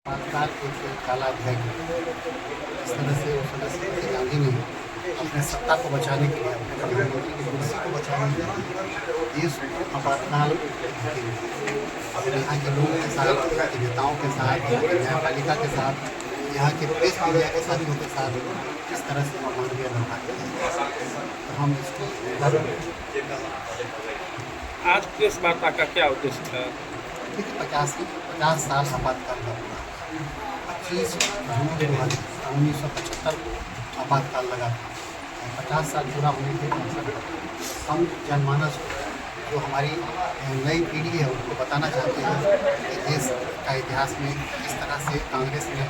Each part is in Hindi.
पाकिस्तान एक काला अध्याय है। इस तरह से वो सदस्य गांधी ने अपने सत्ता को बचाने के लिए, अपने प्रधानमंत्री की कुर्सी को बचाने के लिए देश को आपातकाल अपने यहाँ के लोगों के साथ, यहाँ के नेताओं के साथ, यहाँ की न्यायपालिका के साथ, यहाँ के प्रेस मीडिया के साथियों के साथ इस तरह से मानवीय व्यवहार किया। तो हम इसको आज प्रेस वार्ता का क्या उद्देश्य था? देखिए 50 साल आपातकाल का पूरा 25 जून 1975 को आपातकाल लगा था। 50 साल पूरा होने के अवसर पर हम जनमानस को, जो हमारी नई पीढ़ी है, उनको बताना चाहते हैं कि देश का इतिहास में किस तरह से कांग्रेस ने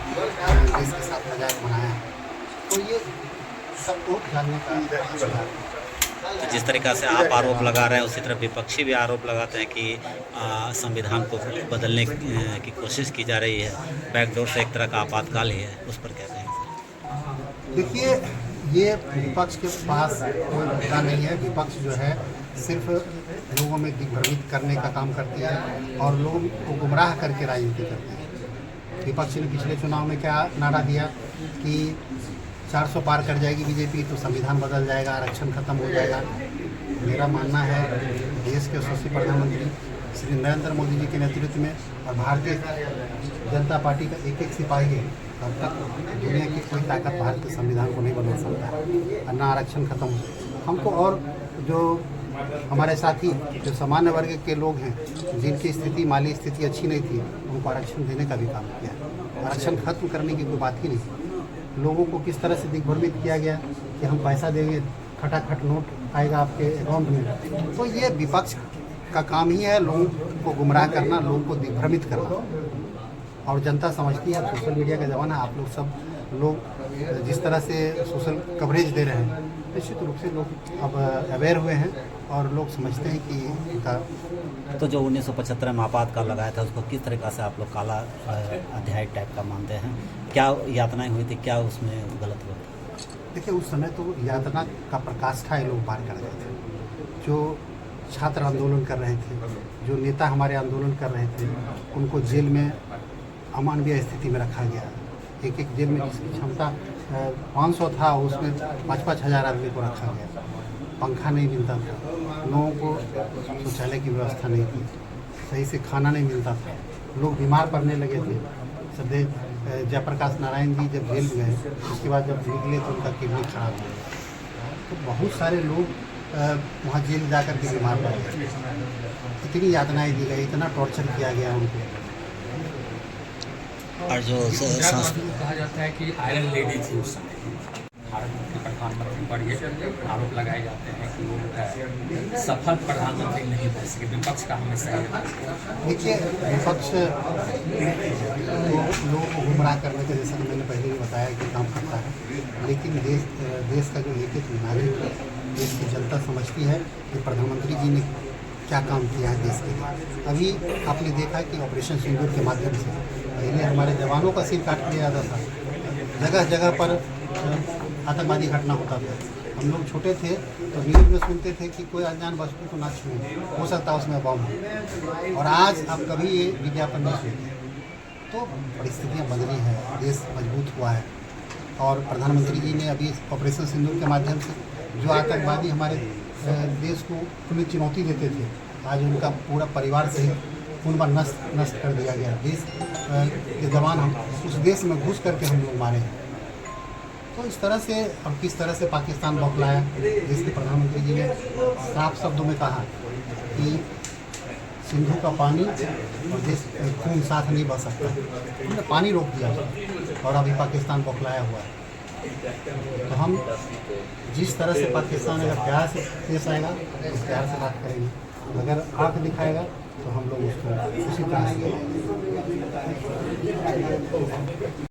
देश के साथ मजाक बनाया है। तो ये सबको जानने का अवसर है। तो जिस तरीक़ा से आप आरोप लगा रहे हैं, उसी तरह विपक्षी भी आरोप लगाते हैं कि संविधान को बदलने की कोशिश की जा रही है, बैकडोर से एक तरह का आपातकाल ही है। उस पर क्या कहेंगे? देखिए, ये विपक्ष के पास कोई मुद्दा नहीं है। विपक्ष जो है सिर्फ लोगों में दिग्भ्रमित करने का काम करती है और लोगों को गुमराह करके राजनीति करती है। विपक्ष ने पिछले चुनाव में क्या नारा दिया कि 400 पार कर जाएगी बीजेपी तो संविधान बदल जाएगा, आरक्षण खत्म हो जाएगा। मेरा मानना है देश के यशस्वी प्रधानमंत्री श्री नरेंद्र मोदी जी के नेतृत्व में और भारतीय जनता पार्टी का एक एक सिपाही है, तब तक दुनिया की कोई ताकत भारत के संविधान को नहीं बदल सकता है, ना आरक्षण खत्म हो। हमको और जो हमारे साथी जो सामान्य वर्ग के लोग हैं, जिनकी स्थिति माली स्थिति अच्छी नहीं थी, उनको आरक्षण देने का भी काम किया। आरक्षण खत्म करने की कोई बात ही नहीं। लोगों को किस तरह से दिग्भ्रमित किया गया कि हम पैसा देंगे, खटाखट नोट आएगा आपके अकाउंट में। तो ये विपक्ष का काम ही है, लोगों को गुमराह करना, लोगों को दिग्भ्रमित करना। और जनता समझती है, सोशल मीडिया का ज़माना, आप लोग सब लोग जिस तरह से सोशल कवरेज दे रहे हैं, निश्चित रूप से लोग अब अवेयर हुए हैं और लोग समझते हैं कि उनका। तो जो 1975 में आपातकाल लगाया था, उसको किस तरीक़ा से आप लोग काला अध्याय टाइप का मानते हैं? क्या यातनाएं हुई थी, क्या उसमें गलत हुआ? देखिए, उस समय तो यातना का प्रकाष्ठा ये लोग पार कर रहे थे। जो छात्र आंदोलन कर रहे थे, जो नेता हमारे आंदोलन कर रहे थे, उनको जेल में अमानवीय स्थिति में रखा गया। एक एक जेल में जिसकी क्षमता 500 था, उसमें 5-5 हज़ार आदमी को रखा गया। पंखा नहीं मिलता था, लोगों को शौचालय की व्यवस्था नहीं थी, सही से खाना नहीं मिलता था, लोग बीमार पड़ने लगे थे। सदैव जयप्रकाश नारायण जी जब जेल गए, उसके बाद जब निकले तो उनका किडनी खराब हो गया। तो बहुत सारे लोग वहाँ जेल जा कर के बीमार पड़ गए। इतनी यातनाएं दी गई, इतना टॉर्चर किया गया उनको। और जो कहा जाता है कि आयरन लेडी थी उस समय, भारत के प्रधानमंत्री पर ये आरोप लगाए जाते हैं कि वो सफल प्रधानमंत्री नहीं बन सके। विपक्ष का हमेशा देखिए, विपक्ष तो लोगों को गुमराह करने के, जैसा कि मैंने पहले भी बताया, कि काम करता है। लेकिन देश का जो एक नागरिक है, देश की जनता समझती है कि प्रधानमंत्री जी ने क्या काम किया है देश के लिए। अभी आपने देखा कि ऑपरेशन सिंदूर के माध्यम से पहले हमारे जवानों का सिर काट लिया जाता था, जगह जगह पर आतंकवादी घटना होता था। हम लोग छोटे थे तो न्यूज़ में सुनते थे कि कोई अनजान वस्तु को ना छुए, हो सकता है उसमें बम हो। और आज आप कभी ये विज्ञापन नहीं सुनते। तो परिस्थितियाँ बदली हैं, देश मजबूत हुआ है। और प्रधानमंत्री जी ने अभी ऑपरेशन सिंदूर के माध्यम से जो आतंकवादी हमारे देश को खुली चुनौती देते थे, आज उनका पूरा परिवार सहित उनका नष्ट कर दिया गया। देश के जवान हम उस देश में घुस करके हम लोग मारे हैं। तो इस तरह से और किस तरह से पाकिस्तान बौखलाया। देश के प्रधानमंत्री जी ने साफ शब्दों में कहा कि सिंधु का पानी और देश खून साथ नहीं बह सकता। उन्होंने पानी रोक दिया और अभी पाकिस्तान बौखलाया हुआ है। तो हम जिस तरह से पाकिस्तान अगर प्यार से पेश आएगा तो प्यार से बात करेंगे, अगर आँख दिखाएगा तो हम लोग उसको उसी तरह से